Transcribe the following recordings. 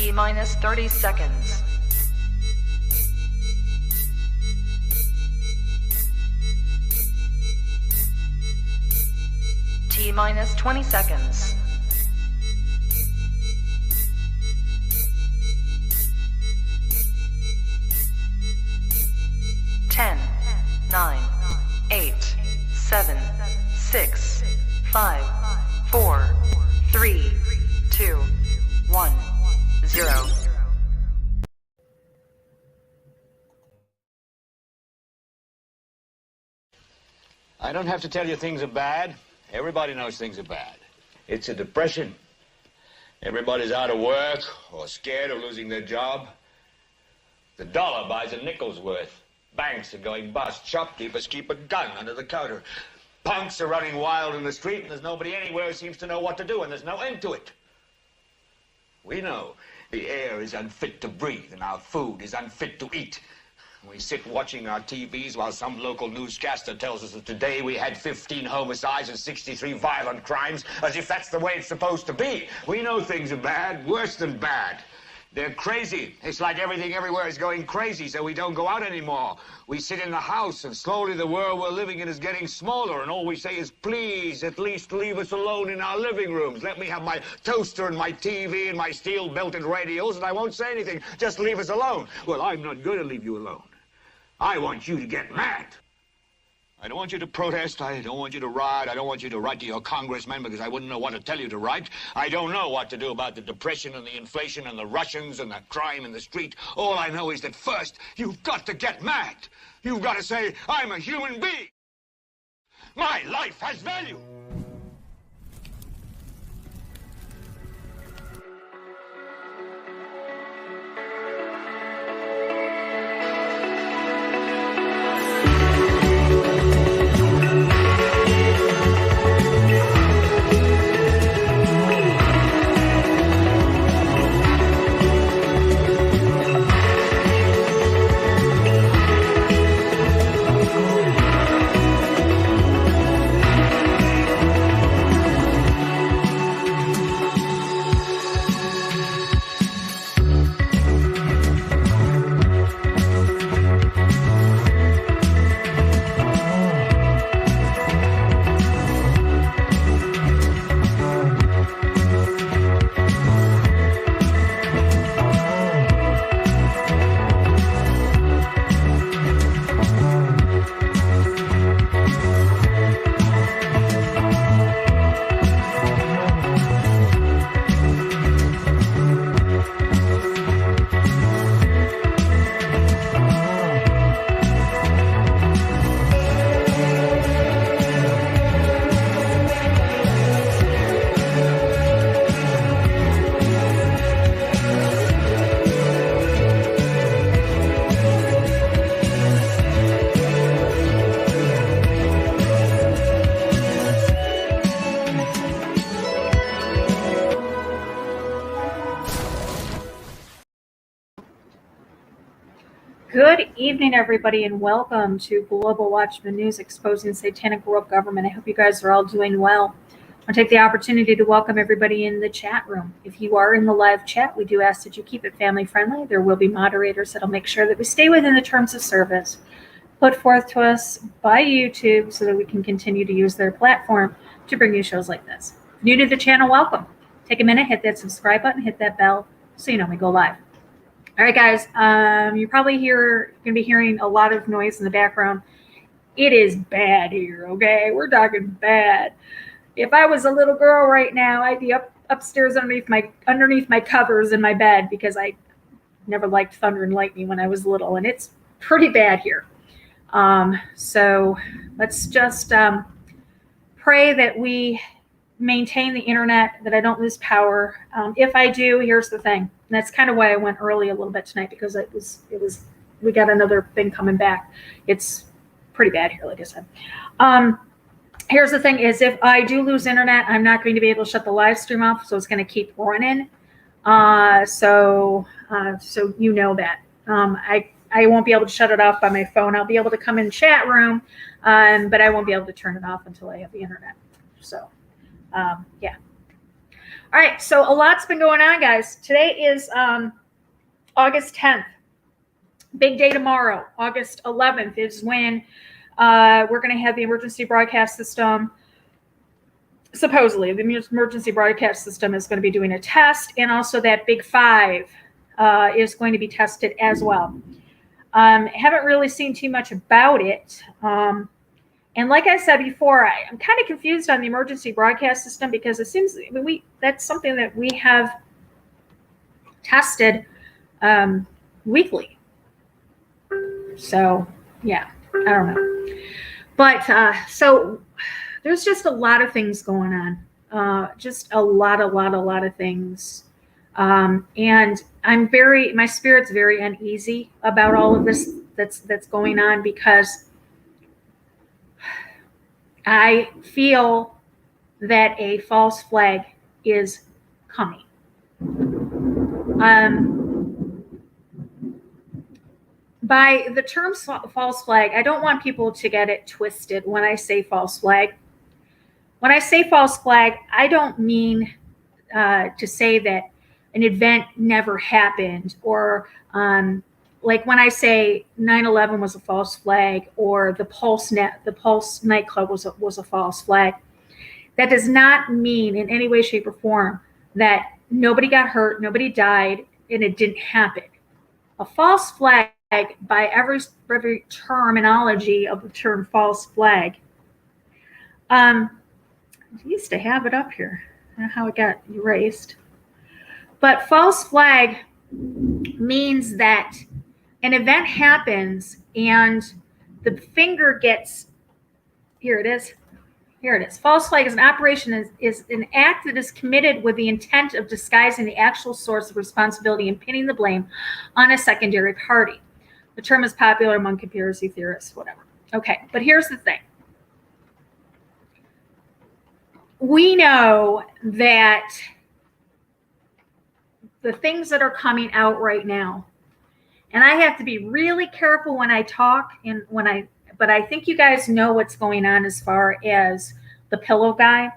T minus 30 seconds. T minus 20 seconds. Ten, 9, 8, 7, 6, 5, 4, 3, 2, 1, 0. I don't have to tell you things are bad. Everybody knows things are bad. It's a depression. Everybody's out of work or scared of losing their job. The dollar buys a nickel's worth. Banks are going bust. Shopkeepers keep a gun under the counter. Punks are running wild in the street, and there's nobody anywhere who seems to know what to do, and there's no end to it. We know the air is unfit to breathe, and our food is unfit to eat. We sit watching our TVs while some local newscaster tells us that today we had 15 homicides and 63 violent crimes, as if that's the way it's supposed to be. We know things are bad, worse than bad. They're crazy. It's like everything everywhere is going crazy, so we don't go out anymore. We sit in the house, and slowly the world we're living in is getting smaller, and all we say is, please, at least leave us alone in our living rooms. Let me have my toaster and my TV and my steel-belted radios, and I won't say anything. Just leave us alone. Well, I'm not going to leave you alone. I want you to get mad. I don't want you to protest. I don't want you to riot. I don't want you to write to your congressman because I wouldn't know what to tell you to write. I don't know what to do about the depression and the inflation and the Russians and the crime in the street. All I know is that first, you've got to get mad. You've got to say, I'm a human being. My life has value. Good evening, everybody, and welcome to Global Watchman News, exposing satanic world government. I hope you guys are all doing well. I'll take the opportunity to welcome everybody in the chat room. If you are in the live chat, we do ask that you keep it family friendly. There will be moderators that'll make sure that we stay within the terms of service put forth to us by YouTube so that we can continue to use their platform to bring you shows like this. If you're new to the channel, welcome. Take a minute, hit that subscribe button, hit that bell so you know we go live. All right, guys, you're probably going to be hearing a lot of noise in the background. It is bad here, okay? We're talking bad. If I was a little girl right now, I'd be upstairs underneath my covers in my bed because I never liked thunder and lightning when I was little, and it's pretty bad here. So let's just pray that we maintain the internet, that I don't lose power. If I do, here's the thing. And that's kind of why I went early a little bit tonight, because we got another thing coming back. It's pretty bad here, like I said. Here's the thing is, if I do lose internet, I'm not going to be able to shut the live stream off, so it's going to keep running. So you know that. I won't be able to shut it off by my phone. I'll be able to come in chat room, but I won't be able to turn it off until I have the internet. So, yeah. All right, so a lot's been going on, guys. Today is August 10th. Big day tomorrow. August 11th is when we're going to have the emergency broadcast system. Supposedly, the emergency broadcast system is going to be doing a test, and also that Big 5 is going to be tested as well. Haven't really seen too much about it. And like I said before, I'm kind of confused on the emergency broadcast system because it seems that's something that we have tested weekly. So, yeah, I don't know. But so there's just a lot of things going on. Just a lot of things. And my spirit's very uneasy about all of this that's going on because I feel that a false flag is coming. By the term false flag, I don't want people to get it twisted when I say false flag. When I say false flag, I don't mean to say that an event never happened, or like when I say 9/11 was a false flag, or the Pulse nightclub was a false flag. That does not mean in any way, shape, or form that nobody got hurt, nobody died, and it didn't happen. A false flag, by every terminology of the term false flag, I used to have it up here. I don't know how it got erased. But false flag means that an event happens and the finger gets, here it is. False flag is an operation, is an act that is committed with the intent of disguising the actual source of responsibility and pinning the blame on a secondary party. The term is popular among conspiracy theorists, whatever. Okay, but here's the thing. We know that the things that are coming out right now, and I have to be really careful when I talk but I think you guys know what's going on as far as the pillow guy.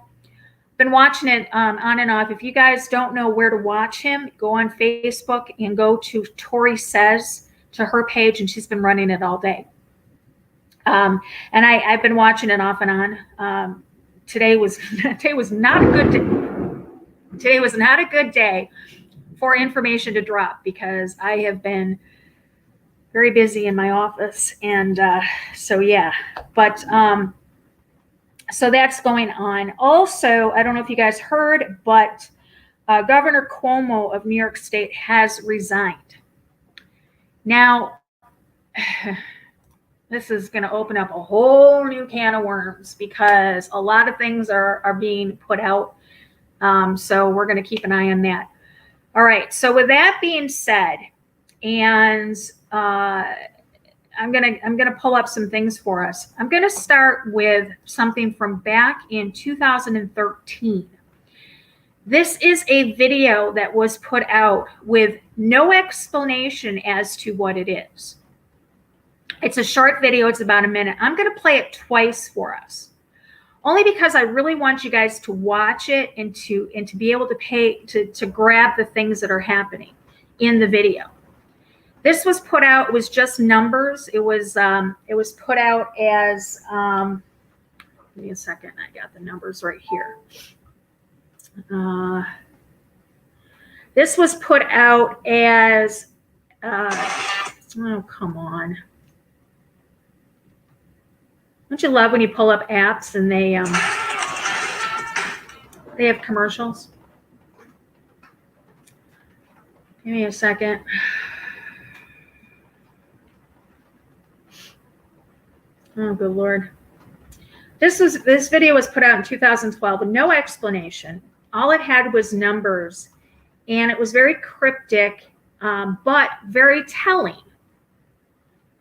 Been watching it on and off. If you guys don't know where to watch him, go on Facebook and go to Tori Says, to her page, and she's been running it all day. And I've been watching it off and on. Today was not a good day. Today was not a good day for information to drop because I have been very busy in my office, and so yeah. But so that's going on. Also, I don't know if you guys heard, but Governor Cuomo of New York State has resigned. Now, this is going to open up a whole new can of worms because a lot of things are being put out. So we're going to keep an eye on that. All right. So with that being said, and I'm gonna pull up some things for us. I'm gonna start with something from back in 2013. This is a video that was put out with no explanation as to what it is. It's a short video. It's about a minute. I'm going to play it twice for us, only because I really want you guys to watch it and to be able to grab the things that are happening in the video. This was put out. It was just numbers. It was put out as. Give me a second. I got the numbers right here. This was put out as, oh, come on. Don't you love when you pull up apps and they have commercials? Give me a second. Oh, good Lord. This video was put out in 2012 with no explanation. All it had was numbers, and it was very cryptic, but very telling.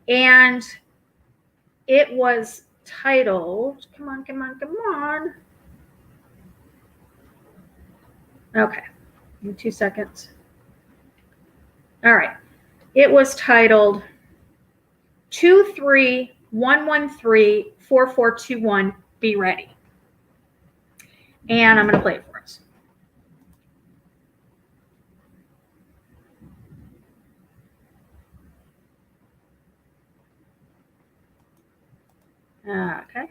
And it was titled, come on. Okay, give me 2 seconds. All right. It was titled 231134421. Be ready. And I'm going to play it for us. Okay.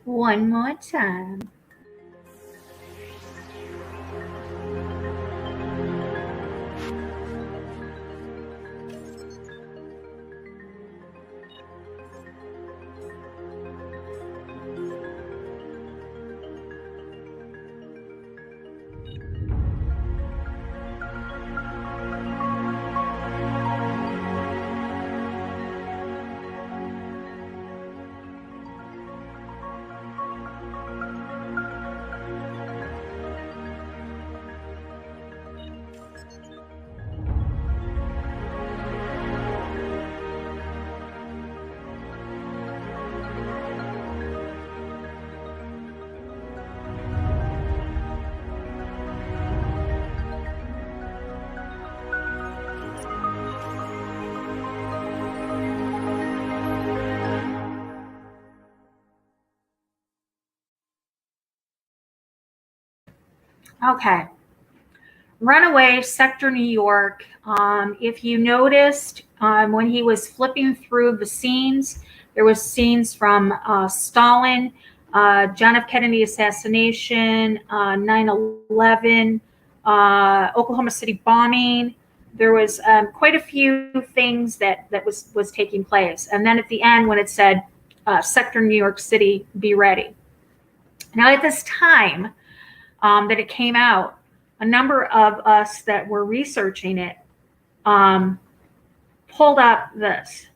One more time. Okay. Runaway, Sector New York. If you noticed, when he was flipping through the scenes, there was scenes from Stalin, John F. Kennedy assassination, 9/11, Oklahoma City bombing. There was quite a few things that was taking place. And then at the end, when it said Sector New York City, be ready. Now, at this time that it came out, a number of us that were researching it pulled up this.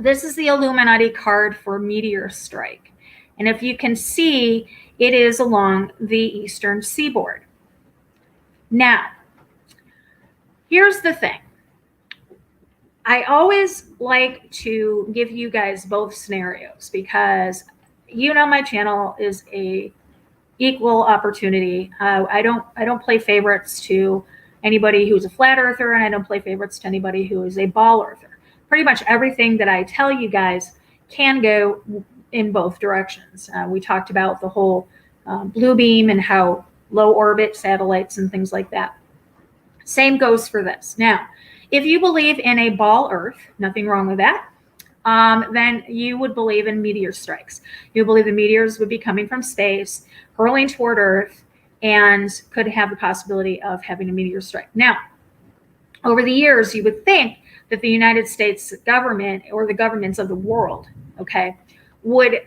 This is the Illuminati card for meteor strike. And if you can see, it is along the eastern seaboard. Now, here's the thing. I always like to give you guys both scenarios because my channel is a equal opportunity. I don't play favorites to anybody who's a flat earther, and I don't play favorites to anybody who is a ball earther. Pretty much everything that I tell you guys can go in both directions. We talked about the whole blue beam and how low orbit satellites and things like that. Same goes for this. Now, if you believe in a ball Earth, nothing wrong with that. Then you would believe in meteor strikes. You believe the meteors would be coming from space, hurling toward Earth, and could have the possibility of having a meteor strike. Now, over the years, you would think that the United States government or the governments of the world, would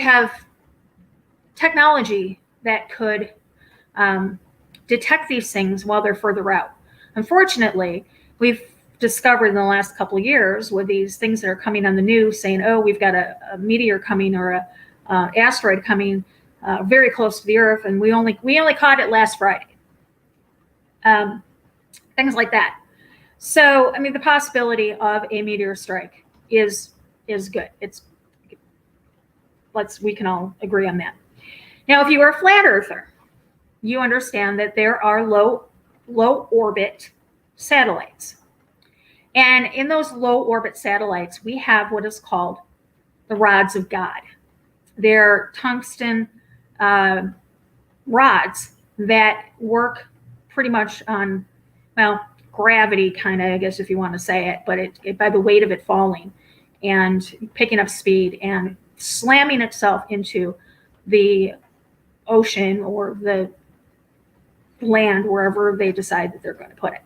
have technology that could detect these things while they're further out. Unfortunately, we've discovered in the last couple of years with these things that are coming on the news saying, oh, we've got a meteor coming or a asteroid coming very close to the Earth, and we only caught it last Friday. Things like that. So, I mean, the possibility of a meteor strike is good. We can all agree on that. Now, if you are a flat earther, you understand that there are low orbit satellites. And in those low orbit satellites, we have what is called the rods of God. They're tungsten rods that work pretty much on, gravity kind of, I guess, if you want to say it, but it by the weight of it falling and picking up speed and slamming itself into the ocean or the land wherever they decide that they're going to put it.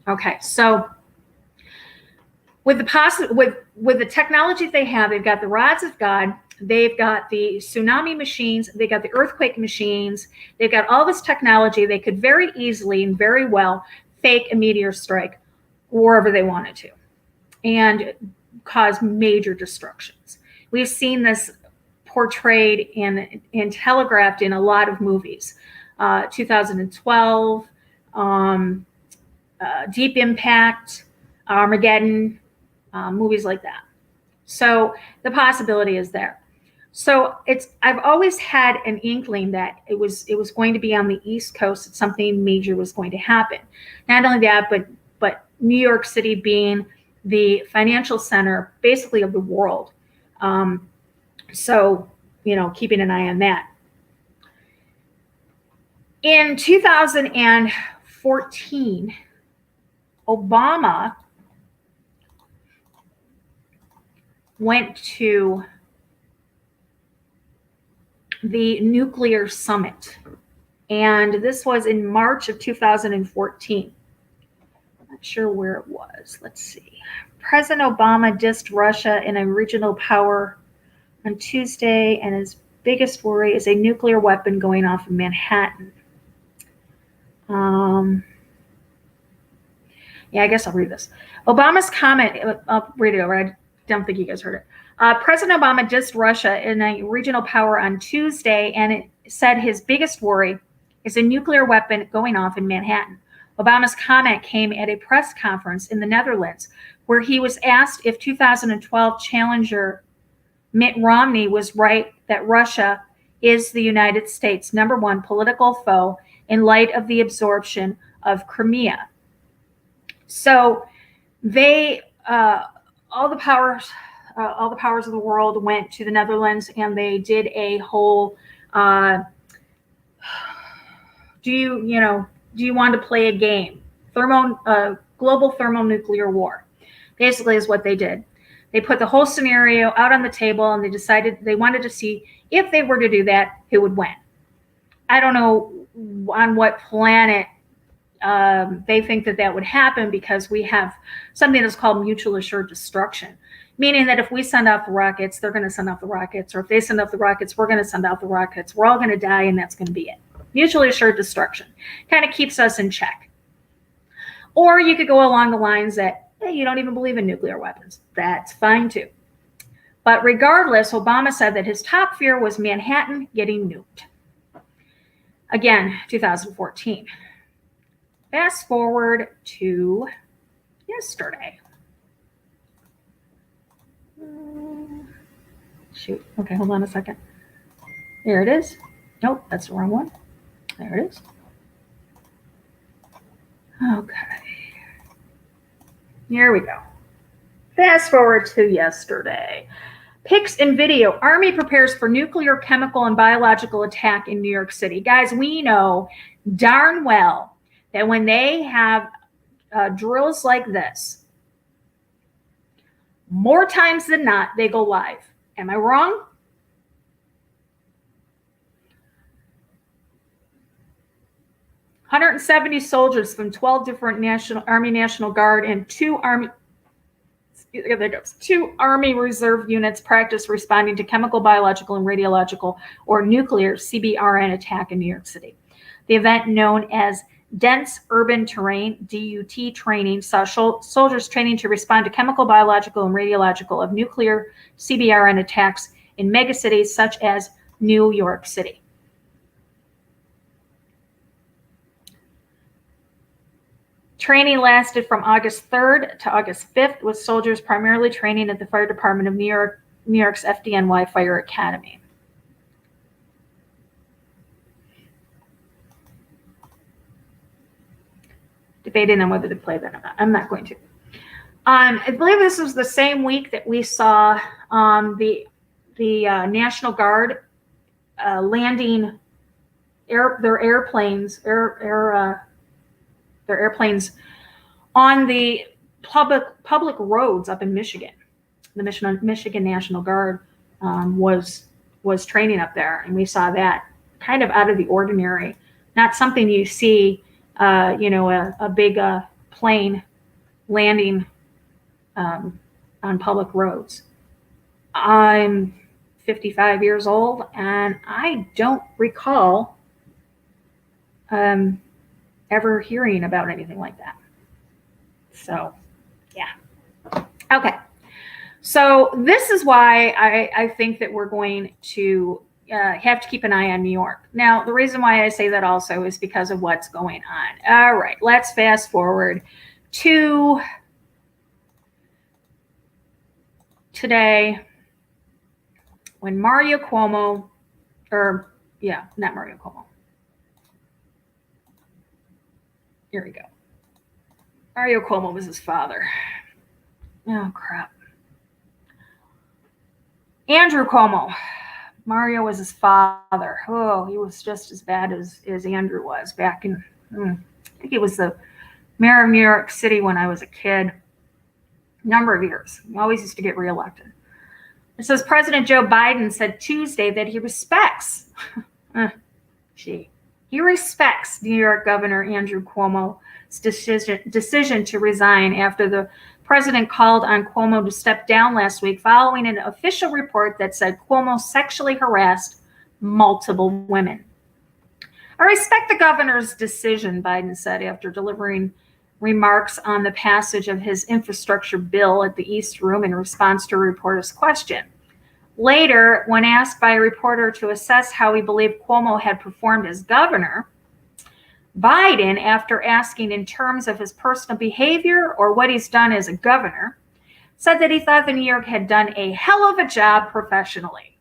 Okay, so with the technology they have, they've got the rods of God, they've got the tsunami machines, they've got the earthquake machines, they've got all this technology. They could very easily and very well fake a meteor strike wherever they wanted to and cause major destructions. We've seen this portrayed and telegraphed in a lot of movies. 2012, Deep Impact, Armageddon, movies like that. So the possibility is there. So I've always had an inkling that it was going to be on the East Coast, that something major was going to happen. Not only that, but New York City being the financial center basically of the world. So, keeping an eye on that. In 2014, Obama went to the nuclear summit, and this was in March of 2014. I'm not sure where it was. Let's see. President Obama dissed Russia in a regional power on Tuesday, and his biggest worry is a nuclear weapon going off in Manhattan. I guess I'll read this. Obama's comment, I'll read it over. I don't think you guys heard it. President Obama dissed Russia in a regional power on Tuesday, and it said his biggest worry is a nuclear weapon going off in Manhattan. Obama's comment came at a press conference in the Netherlands, where he was asked if 2012 challenger Mitt Romney was right that Russia is the United States' #1 political foe in light of the absorption of Crimea. So they, all the powers of the world went to the Netherlands, and they did a whole, do you want to play a game? Global thermonuclear war, basically is what they did. They put the whole scenario out on the table, and they decided they wanted to see if they were to do that, who would win. I don't know on what planet they think that would happen, because we have something that's called mutual assured destruction, meaning that if we send out the rockets, they're going to send out the rockets, or if they send out the rockets, we're going to send out the rockets. We're all going to die, and that's going to be it. Mutually assured destruction kind of keeps us in check. Or you could go along the lines that, hey, you don't even believe in nuclear weapons. That's fine too. But regardless, Obama said that his top fear was Manhattan getting nuked. Again, 2014. Fast forward to yesterday. Shoot. Okay, hold on a second. There it is. Nope, that's the wrong one. There it is. Okay. Here we go. Fast forward to yesterday. Pics and video. Army prepares for nuclear, chemical, and biological attack in New York City. Guys, we know darn well that when they have drills like this, more times than not, they go live. Am I wrong? "170 soldiers from 12 different Army National Guard and two Army Reserve units practice responding to chemical, biological, and radiological or nuclear CBRN attack in New York City. The event, known as Dense Urban Terrain (DUT) training, saw soldiers training to respond to chemical, biological, and radiological of nuclear CBRN attacks in megacities such as New York City. Training lasted from August 3rd to August 5th, with soldiers primarily training at the Fire Department of New York's FDNY Fire Academy. Debating on whether to play that or not. I'm not going to. I believe this was the same week that we saw the National Guard landing their airplanes on the public roads up in Michigan. The Michigan National Guard was training up there, and we saw that kind of out of the ordinary not something you see, a big plane landing on public roads. I'm 55 years old, and I don't recall ever hearing about anything like that. So, yeah. Okay. So this is why I think that we're going to have to keep an eye on New York. Now, the reason why I say that also is because of what's going on. All right, let's fast forward to today when Mario Cuomo, not Mario Cuomo. Here we go. Mario Cuomo was his father. Oh, crap. Andrew Cuomo. Mario was his father. Oh, he was just as bad as Andrew was back in, I think he was the mayor of New York City when I was a kid. Number of years. He always used to get reelected. It says President Joe Biden said Tuesday that he respects, he respects New York Governor Andrew Cuomo's decision to resign after the president called on Cuomo to step down last week following an official report that said Cuomo sexually harassed multiple women. I respect the governor's decision, Biden said after delivering remarks on the passage of his infrastructure bill at the East Room in response to a reporter's question. Later, when asked by a reporter to assess how he believed Cuomo had performed as governor, Biden, after asking in terms of his personal behavior or what he's done as a governor, said that he thought that New York had done a hell of a job professionally.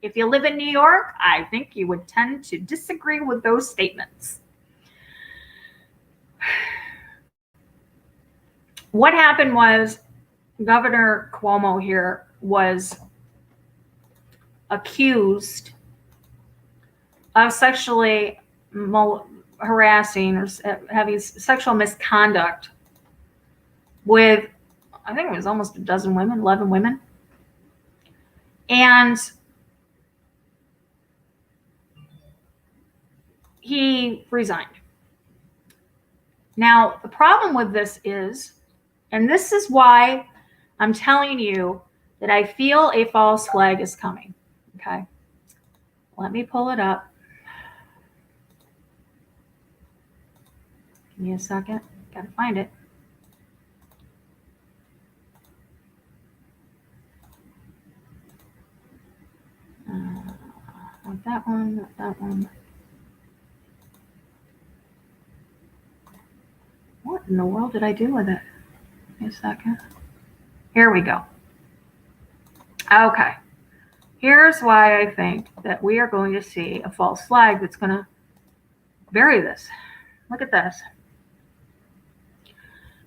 If you live in New York, I think you would tend to disagree with those statements. What happened was Governor Cuomo here was accused of sexually harassing or having sexual misconduct with, I think it was almost 11 women. And he resigned. Now, the problem with this is, and this is why I'm telling you that I feel a false flag is coming. Okay. Let me pull it up. Give me a second. Gotta find it. Not that one, not that one. What in the world did I do with it? Give me a second. Here we go. Okay. Here's why I think that we are going to see a false flag that's going to bury this. Look at this.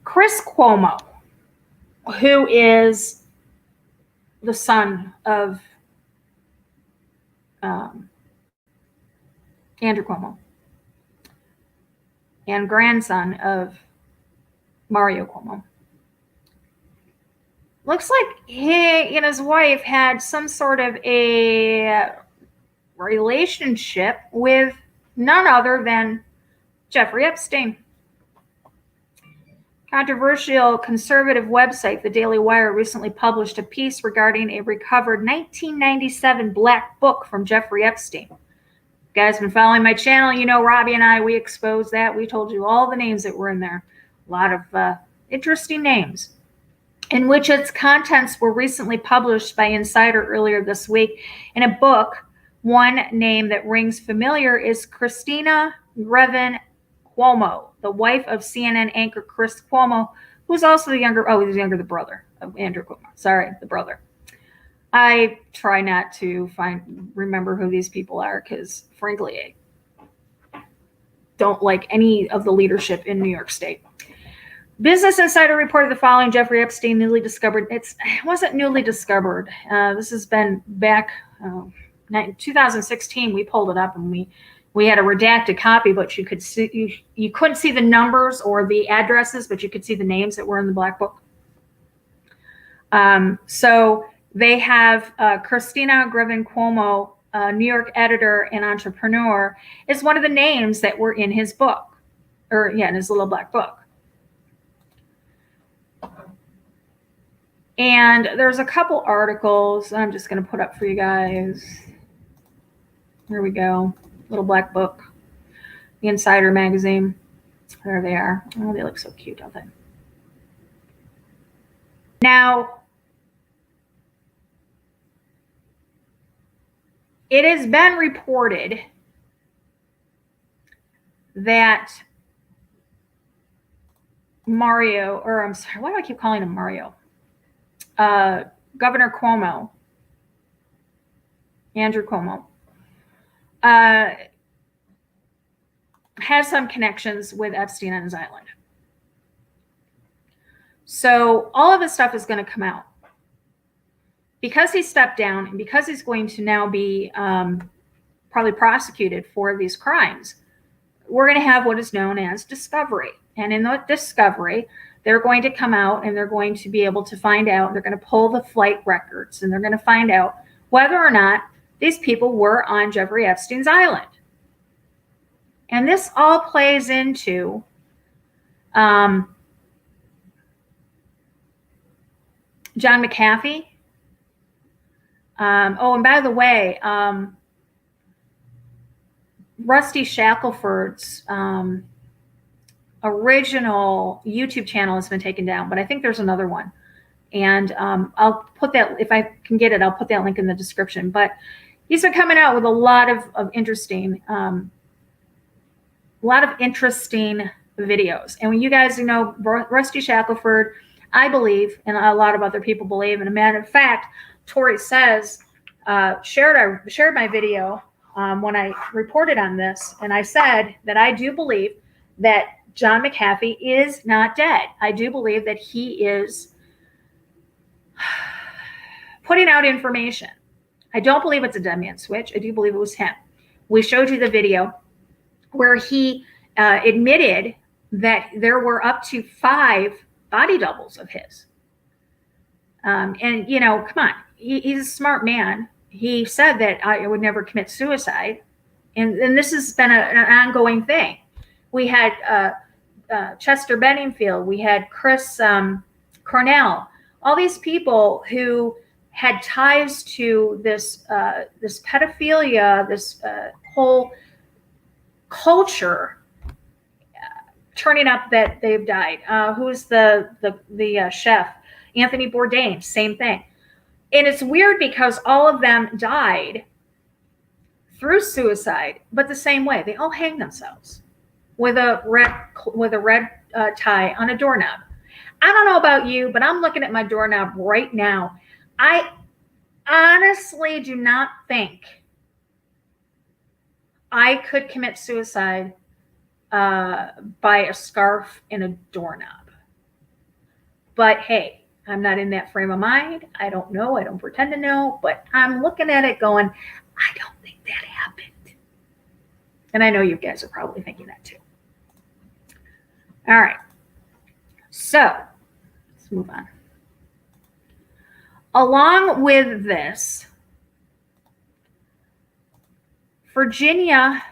Chris Cuomo, who is the son of Andrew Cuomo and grandson of Mario Cuomo. Looks like he and his wife had some sort of a relationship with none other than Jeffrey Epstein. Controversial conservative website, The Daily Wire, recently published a piece regarding a recovered 1997 black book from Jeffrey Epstein. You guys been following my channel, you know Robbie and I, we exposed that. We told you all the names that were in there. A lot of interesting names, in which its contents were recently published by Insider earlier this week. In a book, one name that rings familiar is Christina Greven Cuomo, the wife of CNN anchor Chris Cuomo, who's also the brother of Andrew Cuomo. Sorry, the brother. I try not to remember who these people are because, frankly, I don't like any of the leadership in New York State. Business Insider reported the following: Jeffrey Epstein newly discovered. It wasn't newly discovered. This has been back 2016. We pulled it up and we had a redacted copy, but you could see you couldn't see the numbers or the addresses, but you could see the names that were in the black book. So they have Christina Greven Cuomo New York editor and entrepreneur, is one of the names that were in his book, or in his little black book. And there's a couple articles I'm just going to put up for you guys. Here we go. Little black book. The Insider magazine. There they are. Oh, they look so cute, don't they? Now, it has been reported that Mario, or I'm sorry, why do I keep calling him Mario? Governor Cuomo, Andrew Cuomo, has some connections with Epstein on his island. So all of his stuff is going to come out. Because he stepped down and because he's going to now be probably prosecuted for these crimes, we're going to have what is known as discovery. And in the discovery, they're going to come out and they're going to be able to find out, they're going to pull the flight records and they're going to find out whether or not these people were on Jeffrey Epstein's island. And this all plays into John McAfee. And by the way, Rusty Shackelford's original YouTube channel has been taken down, but I think there's another one. And I'll put that, if I can get it, I'll put that link in the description. But he's been coming out with a lot of interesting videos. And when you guys know, Rusty Shackelford, I believe, and a lot of other people believe, and a matter of fact, Tori says, shared my video when I reported on this, and I said that I do believe that John McAfee is not dead. I do believe that he is putting out information. I don't believe it's a dead man switch. I do believe it was him. We showed you the video where he admitted that there were up to 5 body doubles of his. And, you know, come on, he's a smart man. He said that I would never commit suicide. And this has been an ongoing thing. We had Chester Benningfield. We had Chris Cornell. All these people who had ties to this this pedophilia, this whole culture turning up that they've died. Who's the chef? Anthony Bourdain, same thing. And it's weird because all of them died through suicide, but the same way. They all hang themselves with a red tie on a doorknob. I don't know about you, but I'm looking at my doorknob right now. I honestly do not think I could commit suicide by a scarf and a doorknob. But hey, I'm not in that frame of mind. I don't know. I don't pretend to know. But I'm looking at it going, I don't think that happened. And I know you guys are probably thinking that too. All right. So let's move on. Along with this, Virginia,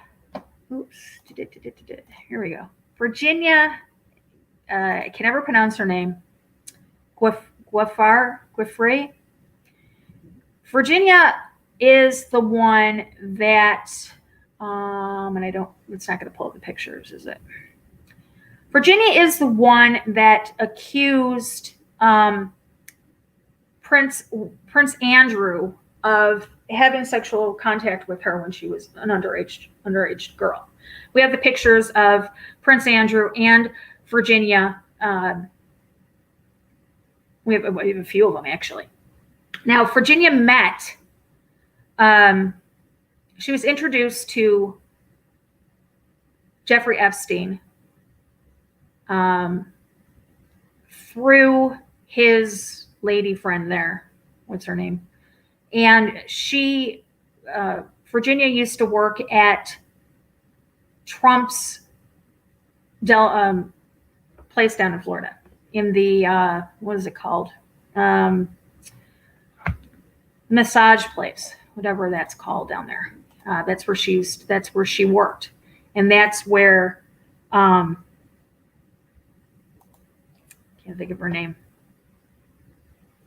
here we go. Virginia, I can never pronounce her name. Giuffre. Virginia is the one that, and it's not going to pull up the pictures, is it? Virginia is the one that accused Prince Andrew of having sexual contact with her when she was an underage girl. We have the pictures of Prince Andrew and Virginia. We have a few of them, actually. Now, Virginia met, she was introduced to Jeffrey Epstein through his lady friend there. What's her name? And she, Virginia used to work at Trump's place down in Florida. In the what is it called? Massage place. whatever that's called down there. That's where she worked. And that's where, can't think of her name.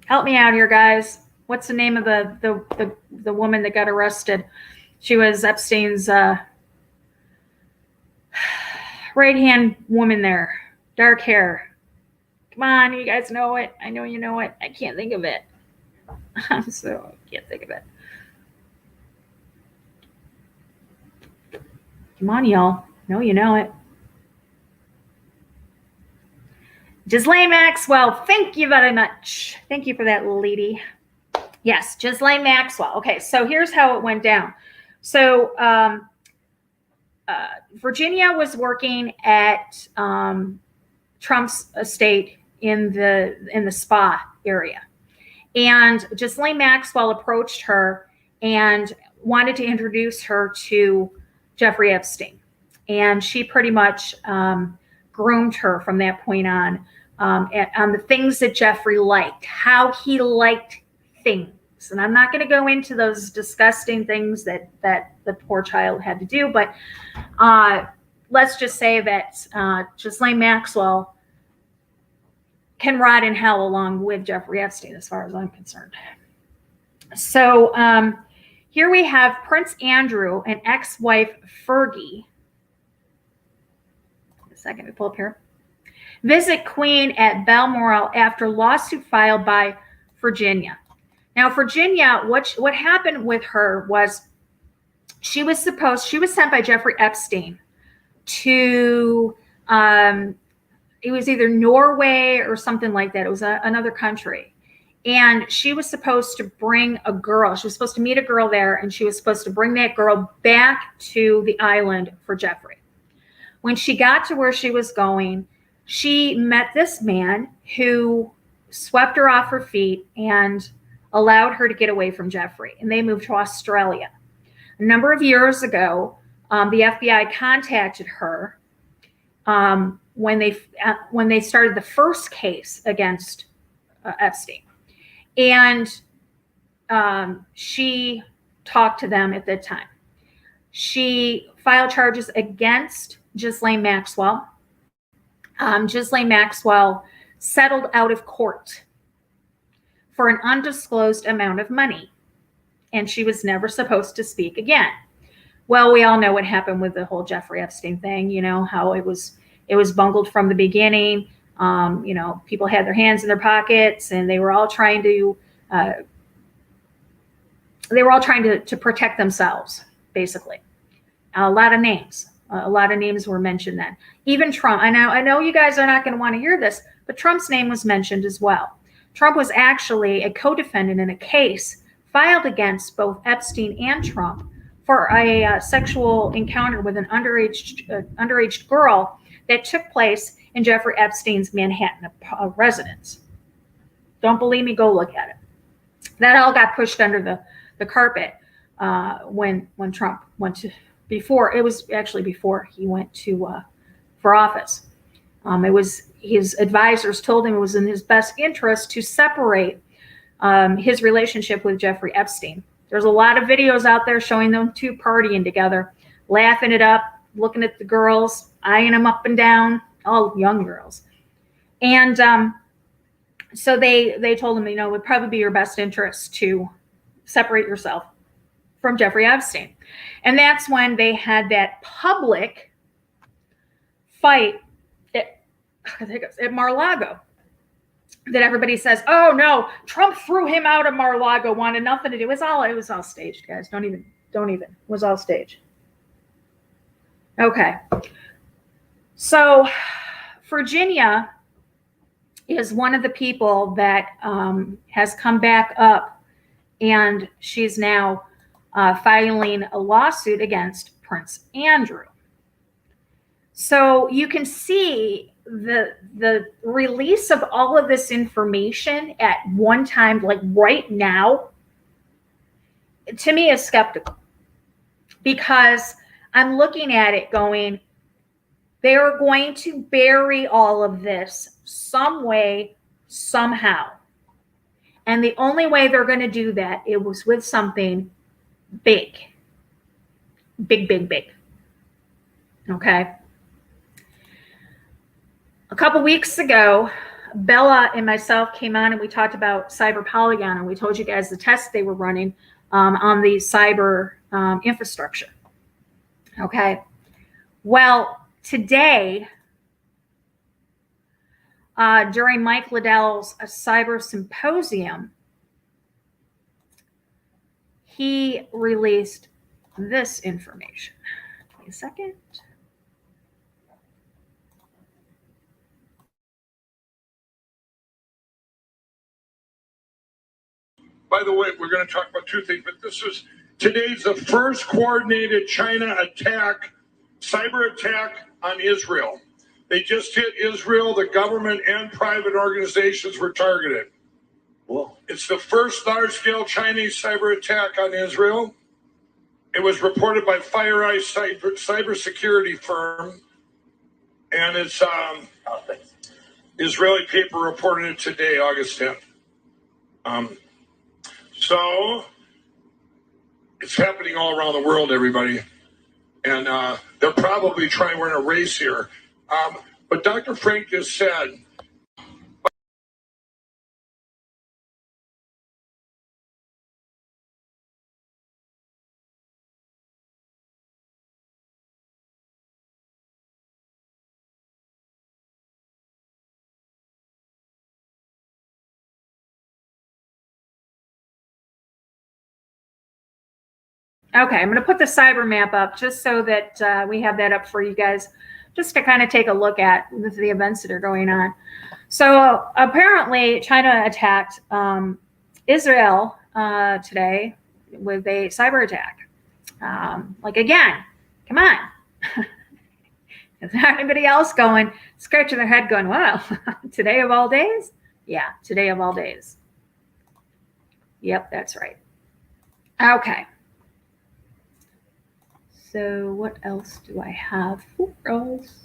Help me out here, guys. What's the name of the woman that got arrested? She was Epstein's right-hand woman there. Dark hair. Come on, you guys know it. I know you know it. I can't think of it. I can't think of it. Come on, y'all. No, you know it. Ghislaine Maxwell. Thank you very much. Thank you for that, lady. Yes, Ghislaine Maxwell. Okay, so here's how it went down. So Virginia was working at Trump's estate in the spa area. And Ghislaine Maxwell approached her and wanted to introduce her to Jeffrey Epstein. And she pretty much groomed her from that point on the things that Jeffrey liked, how he liked things. And I'm not going to go into those disgusting things that the poor child had to do, but let's just say that Ghislaine Maxwell can rot in hell along with Jeffrey Epstein, as far as I'm concerned. So here we have Prince Andrew and ex-wife Fergie. A second, we pull up here. Visit Queen at Balmoral after lawsuit filed by Virginia. Now, Virginia, what happened with her was she was sent by Jeffrey Epstein to, it was either Norway or something like that. It was another country. And she was supposed to bring a girl. She was supposed to meet a girl there, and she was supposed to bring that girl back to the island for Jeffrey. When she got to where she was going, she met this man who swept her off her feet and allowed her to get away from Jeffrey. And they moved to Australia. A number of years ago, the FBI contacted her when they started the first case against Epstein. And she talked to them at that time. She filed charges against Ghislaine Maxwell. Ghislaine Maxwell settled out of court for an undisclosed amount of money, and she was never supposed to speak again. Well, we all know what happened with the whole Jeffrey Epstein thing. You know how it was bungled from the beginning. People had their hands in their pockets, and they were all trying to protect themselves, basically. A lot of names were mentioned then. Even Trump. I know you guys are not going to want to hear this, but Trump's name was mentioned as well. Trump was actually a co-defendant in a case filed against both Epstein and Trump for a sexual encounter with an underage girl that took place in Jeffrey Epstein's Manhattan residence. Don't believe me? Go look at it. That all got pushed under the carpet when Trump went to, before he went to for office. It was his advisors told him it was in his best interest to separate his relationship with Jeffrey Epstein. There's a lot of videos out there showing them two partying together, laughing it up, looking at the girls, eyeing them up and down, all young girls. And so they told him, it would probably be your best interest to separate yourself from Jeffrey Epstein. And that's when they had that public fight at Mar-a-Lago that everybody says, oh no, Trump threw him out of Mar-a-Lago, wanted nothing to do. It was all staged, guys. Don't even. It was all staged. Okay. So Virginia is one of the people that has come back up, and she's now filing a lawsuit against Prince Andrew. So you can see the release of all of this information at one time, like right now, to me is skeptical, because I'm looking at it going, they are going to bury all of this some way, somehow. And the only way they're going to do that, it was with something big, big, big, big. Okay. A couple weeks ago, Bella and myself came on and we talked about Cyber Polygon, and we told you guys the tests they were running on the cyber infrastructure. Okay. Well, today, during Mike Liddell's cyber symposium, he released this information. Wait a second. By the way, we're going to talk about two things, but today's the first coordinated China attack, cyber attack on Israel. They just hit Israel. The government and private organizations were targeted. Well, it's the first large-scale Chinese cyber attack on Israel. It was reported by FireEye cybersecurity firm, and it's Israeli paper reported it today, August 10th. So it's happening all around the world, everybody. And they're probably trying, we're in a race here. But Dr. Frank just said, Okay, I'm going to put the cyber map up just so that we have that up for you guys, just to kind of take a look at the events that are going on. So apparently China attacked Israel today with a cyber attack. Like, again, come on. Is there anybody else going, scratching their head going, wow, today of all days? Yeah, today of all days. Yep, that's right. Okay. So what else do I have for us?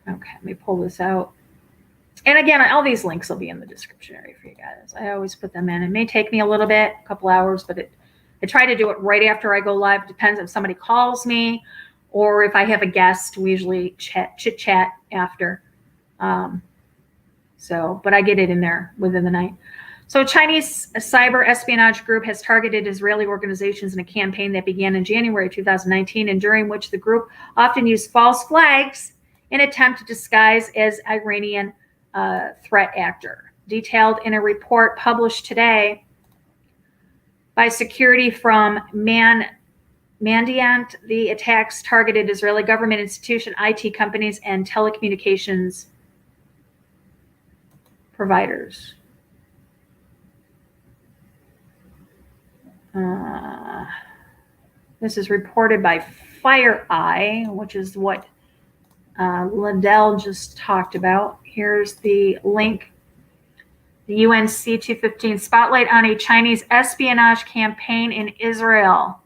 Okay, let me pull this out. And again, all these links will be in the description area for you guys. I always put them in. It may take me a little bit, a couple hours, but I try to do it right after I go live. It depends if somebody calls me or if I have a guest. We usually chit chat after. But I get it in there within the night. So Chinese cyber espionage group has targeted Israeli organizations in a campaign that began in January 2019, and during which the group often used false flags in an attempt to disguise as Iranian threat actor. Detailed in a report published today by security from Mandiant, the attacks targeted Israeli government institution, IT companies, and telecommunications providers. This is reported by FireEye, which is what Liddell just talked about. Here's the link. The UNC 215 spotlight on a Chinese espionage campaign in Israel.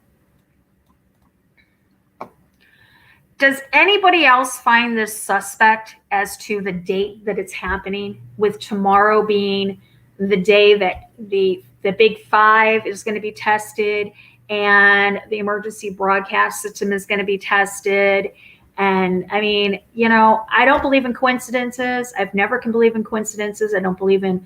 Does anybody else find this suspect as to the date that it's happening, with tomorrow being the day that the Big Five is going to be tested and the emergency broadcast system is going to be tested? And I mean, you know, I don't believe in coincidences. I've never can believe in coincidences. I don't believe in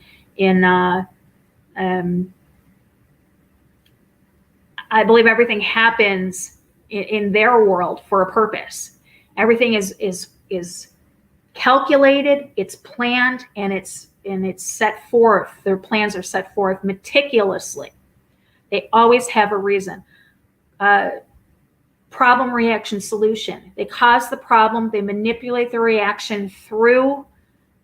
I believe everything happens in their world for a purpose. Everything is calculated, it's planned, and it's set forth. Their plans are set forth meticulously. They always have a reason. Problem, reaction, solution. They cause the problem. They manipulate the reaction through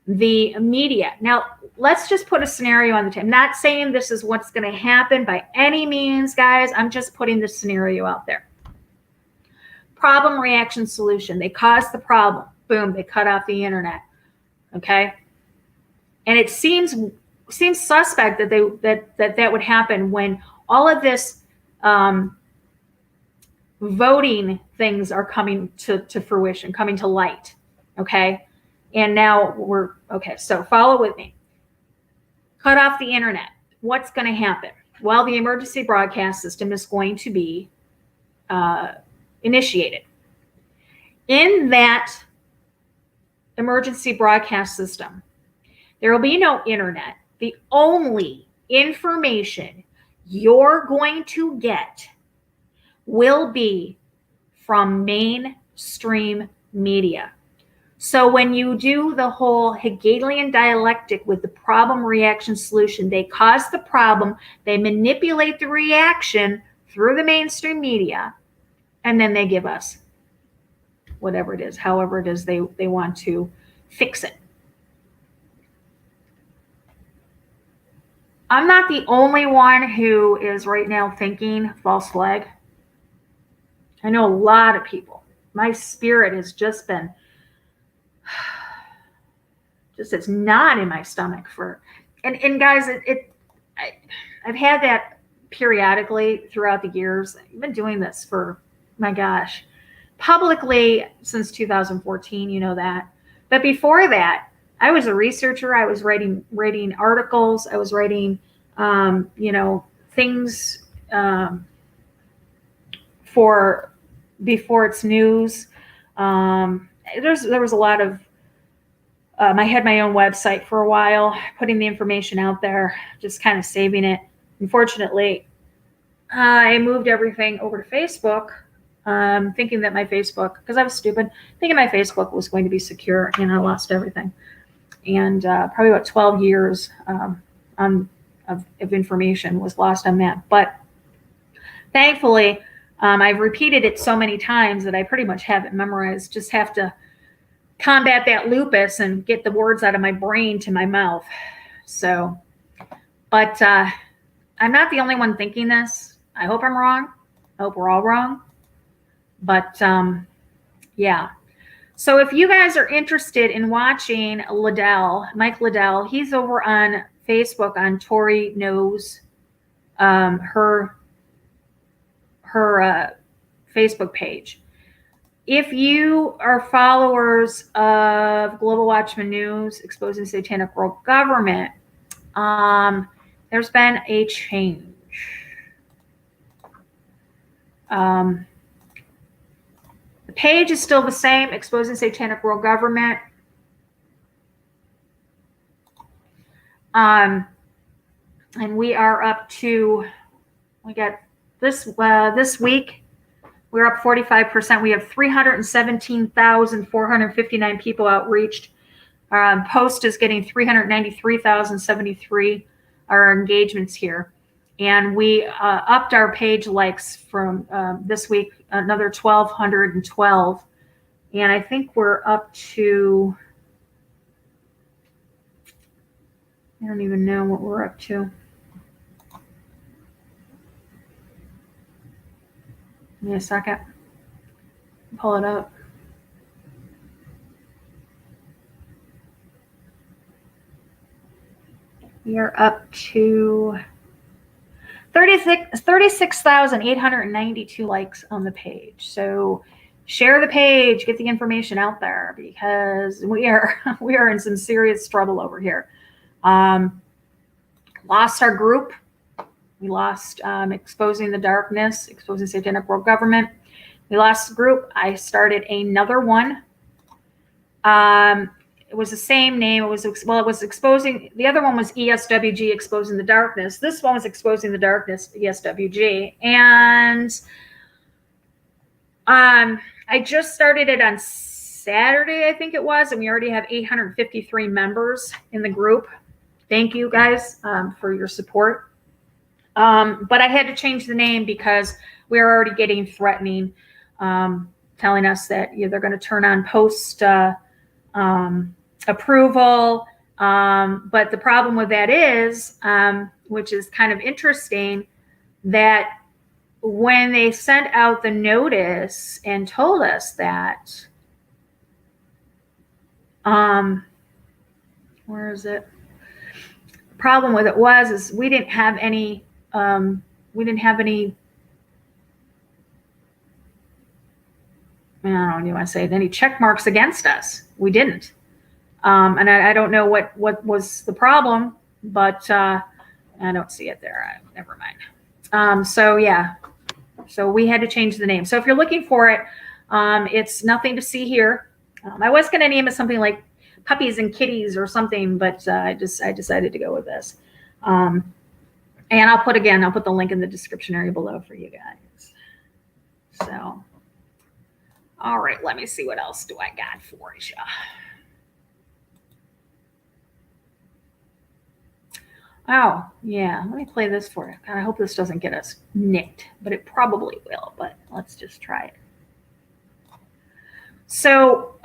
the media. Now, let's just put a scenario on the table. I'm not saying this is what's going to happen by any means, guys. I'm just putting this scenario out there. Problem, reaction, solution. They cause the problem. Boom, they cut off the internet. Okay? And it seems suspect that that would happen when all of this voting things are coming to fruition, coming to light. Okay? And now so follow with me. Cut off the internet. What's going to happen? Well, the emergency broadcast system is going to be initiated. In that emergency broadcast system, there will be no internet. The only information you're going to get will be from mainstream media. So when you do the whole Hegelian dialectic with the problem, reaction, solution, they cause the problem, they manipulate the reaction through the mainstream media, and then they give us whatever it is, however it is they want to fix it. I'm not the only one who is right now thinking false flag. I know a lot of people. My spirit has just been, it's not in my stomach for, and guys, I've had that periodically throughout the years. I've been doing this for, my gosh, publicly since 2014, you know that. But before that, I was a researcher. I was writing articles. I was writing, things for before it's news. There was a lot of. I had my own website for a while, putting the information out there, just kind of saving it. Unfortunately, I moved everything over to Facebook, thinking that my Facebook, because I was stupid, thinking my Facebook was going to be secure, and I lost everything. And probably about 12 years of information was lost on that. But thankfully, I've repeated it so many times that I pretty much have it memorized. Just have to combat that lupus and get the words out of my brain to my mouth. So, but I'm not the only one thinking this. I hope I'm wrong. I hope we're all wrong. But yeah. So if you guys are interested in watching Mike Liddell, he's over on Facebook on Tori Knows, her Facebook page. If you are followers of Global Watchman News, Exposing Satanic World Government, there's been a change. The page is still the same, Exposing Satanic World Government. And we are up to, we got this week, we're up 45%. We have 317,459 people outreached. Post is getting 393,073 our engagements here. And we upped our page likes from this week, another 1,212. And I think we're up to, I don't even know what we're up to. Give me a second. Pull it up. We are up to 36,892 likes on the page. So share the page, get the information out there, because we are in some serious trouble over here. Lost our group. We lost Exposing the Darkness, Exposing Satanic World Government. We lost the group. I started another one. It was the same name. It was Exposing. The other one was ESWG, Exposing the Darkness. This one was Exposing the Darkness, ESWG. And I just started it on Saturday, I think it was, and we already have 853 members in the group. Thank you guys for your support. But I had to change the name because we were already getting threatening, telling us that they're going to turn on post approval. But the problem with that is, which is kind of interesting, that when they sent out the notice and told us that, where is it? The problem with it is we didn't have any. I don't know, you want to say any check marks against us. We didn't. And I don't know what was the problem, but I don't see it there. Never mind. So yeah, so we had to change the name. So if you're looking for it, it's nothing to see here. I was going to name it something like Puppies and Kitties or something, but I decided to go with this. And I'll put the link in the description area below for you guys. So, all right, let me see what else do I got for you. Oh, yeah, let me play this for you. God, I hope this doesn't get us nicked, but it probably will, but let's just try it. So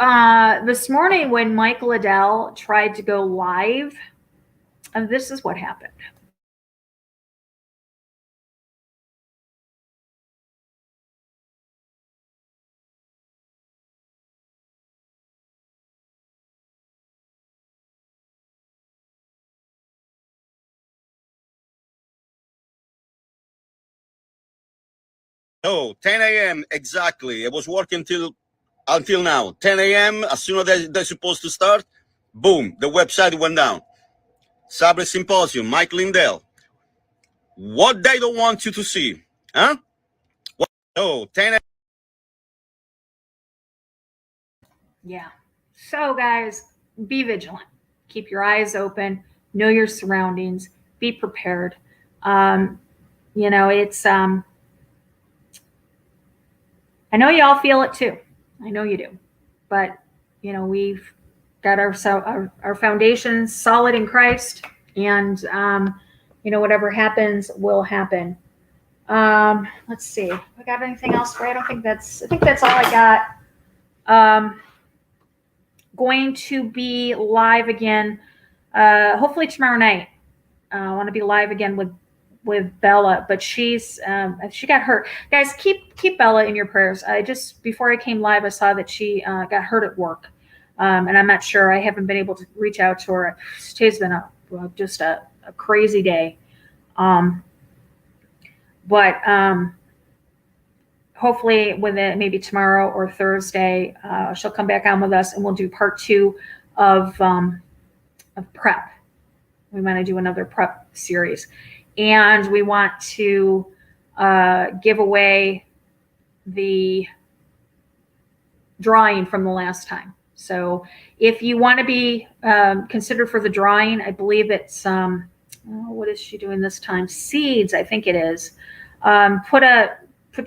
this morning when Mike Liddell tried to go live, this is what happened. Oh, 10 a.m. exactly. It was working until now. 10 a.m. As soon as they're supposed to start, boom, the website went down. Sabre Symposium, Mike Lindell. What they don't want you to see, huh? What? Oh, 10 a.m. Yeah. So guys, be vigilant. Keep your eyes open. Know your surroundings. Be prepared. You know, it's I know you all feel it too. I know you do. But, you know, we've got our foundation solid in Christ, and you know, whatever happens will happen. Let's see. We got anything else for you? I think that's all I got. Going to be live again, hopefully tomorrow night. I want to be live again with Bella, but she got hurt. Guys, keep Bella in your prayers. Before I came live, I saw that she got hurt at work, and I'm not sure. I haven't been able to reach out to her. Today's been just a crazy day, but hopefully maybe tomorrow or Thursday, she'll come back on with us, and we'll do part 2 of prep. We want to do another prep series. And we want to give away the drawing from the last time. So if you want to be considered for the drawing, I believe it's, what is she doing this time? Seeds, I think it is. Put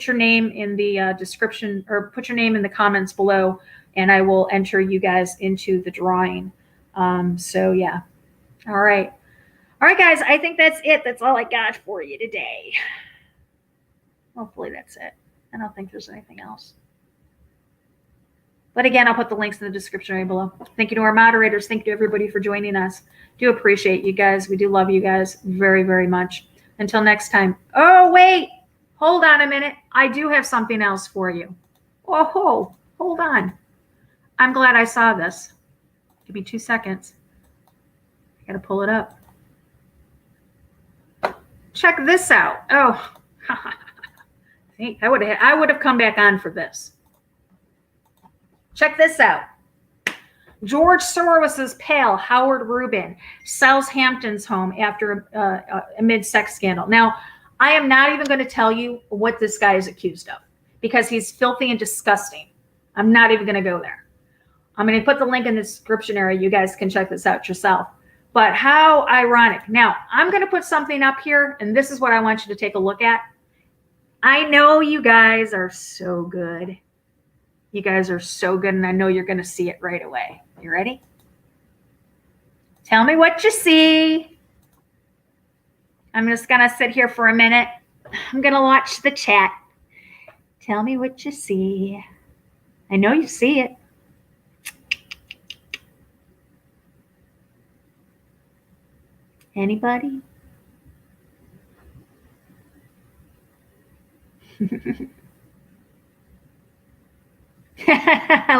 your name in the description, or put your name in the comments below, and I will enter you guys into the drawing. So yeah. All right. All right, guys, I think that's it. That's all I got for you today. Hopefully that's it. I don't think there's anything else. But again, I'll put the links in the description right below. Thank you to our moderators. Thank you to everybody for joining us. Do appreciate you guys. We do love you guys very, very much. Until next time. Oh, wait. Hold on a minute. I do have something else for you. Oh, hold on. I'm glad I saw this. Give me 2 seconds. I got to pull it up. Check this out. Oh, I would have come back on for this. Check this out. George Soros's pal, Howard Rubin, sells Hampton's home after a mid-sex scandal. Now, I am not even going to tell you what this guy is accused of, because he's filthy and disgusting. I'm not even going to go there. I'm going to put the link in the description area. You guys can check this out yourself. But how ironic. Now, I'm going to put something up here, and this is what I want you to take a look at. I know you guys are so good. You guys are so good, and I know you're going to see it right away. You ready? Tell me what you see. I'm just going to sit here for a minute. I'm going to watch the chat. Tell me what you see. I know you see it. Anybody?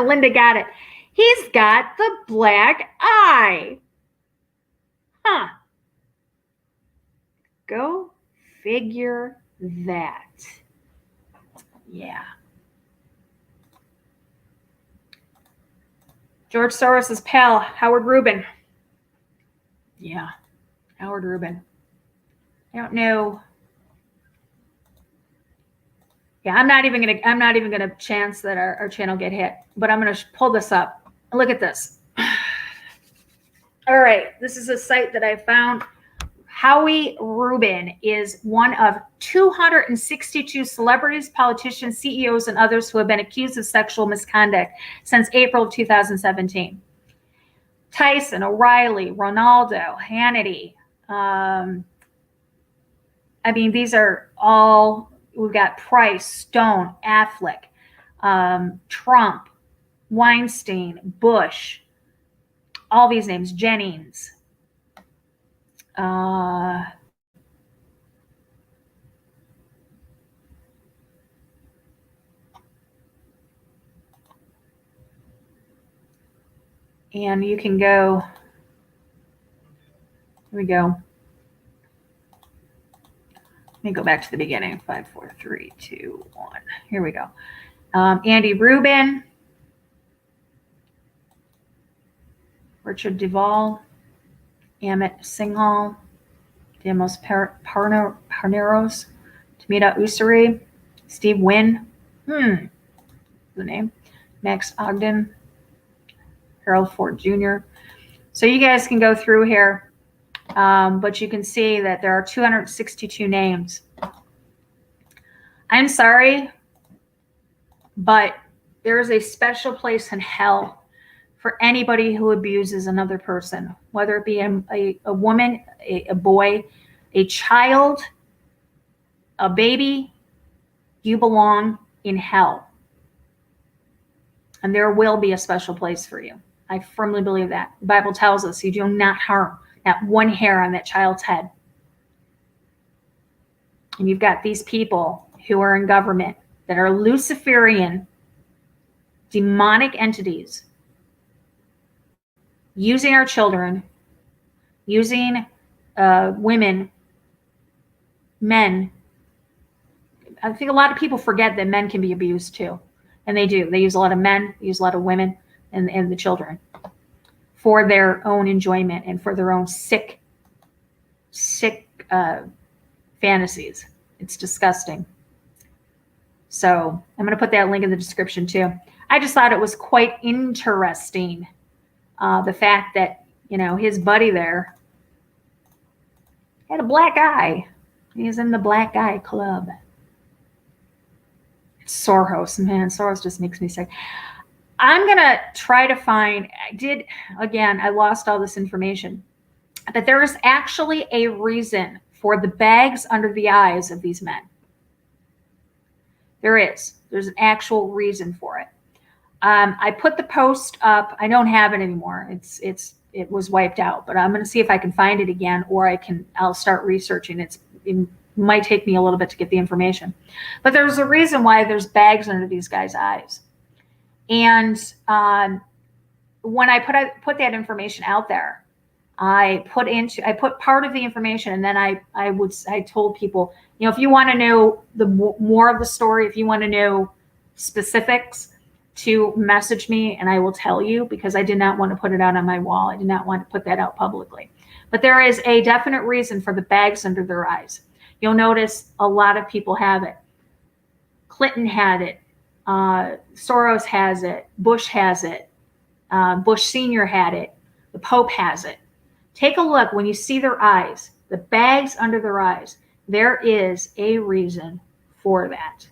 Linda got it. He's got the black eye. Huh. Go figure that. Yeah. George Soros's pal, Howard Rubin. Yeah. Howard Rubin. I don't know. Yeah, I'm not even gonna chance that our channel get hit, but I'm gonna pull this up. Look at this. All right, this is a site that I found. Howie Rubin is one of 262 celebrities, politicians, CEOs, and others who have been accused of sexual misconduct since April of 2017. Tyson, O'Reilly, Ronaldo, Hannity. I mean, these are all, we've got Price, Stone, Affleck, Trump, Weinstein, Bush, all these names, Jennings. And you can go, here we go. Let me go back to the beginning. 5, 4, 3, 2, 1. Here we go. Andy Rubin, Richard Duvall, Amit Singhal, Demos Parneros, Tamita Usuri, Steve Wynn, the name, Max Ogden, Harold Ford Jr. So you guys can go through here, but you can see that there are 262 names. I'm sorry, but there is a special place in hell for anybody who abuses another person, whether it be a woman, a boy, a child, a baby. You belong in hell. And there will be a special place for you. I firmly believe that. The Bible tells us you do not harm not one hair on that child's head. And you've got these people who are in government that are Luciferian, demonic entities, using our children, using women, men. I think a lot of people forget that men can be abused too. And they do. They use a lot of men, they use a lot of women and the children for their own enjoyment and for their own sick fantasies. It's disgusting. So I'm going to put that link in the description too. I just thought it was quite interesting. The fact that, his buddy there had a black eye. He's in the black eye club. Soros, man, Soros just makes me sick. I'm going to try to find, I lost all this information, but there is actually a reason for the bags under the eyes of these men. There's an actual reason for it. I put the post up. I don't have it anymore. It was wiped out, but I'm going to see if I can find it again, or I'll start researching. It might take me a little bit to get the information, but there's a reason why there's bags under these guys' eyes. And when I put that information out there, I put part of the information, and then I told people, if you want to know more of the story, if you want to know specifics, to message me and I will tell you, because I did not want to put it out on my wall. I did not want to put that out publicly. But there is a definite reason for the bags under their eyes. You'll notice a lot of people have it. Clinton had it. Soros has it. Bush has it. Bush Sr. had it. The Pope has it. Take a look. When you see their eyes, the bags under their eyes, there is a reason for that.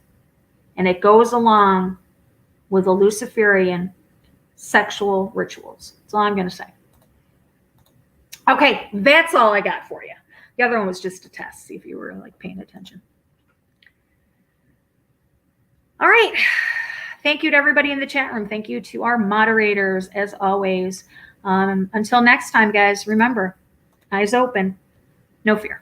And it goes along with the Luciferian sexual rituals. That's all I'm going to say. Okay, that's all I got for you. The other one was just a test, see if you were paying attention. All right. Thank you to everybody in the chat room. Thank you to our moderators, as always. Until next time, guys, remember, eyes open, no fear.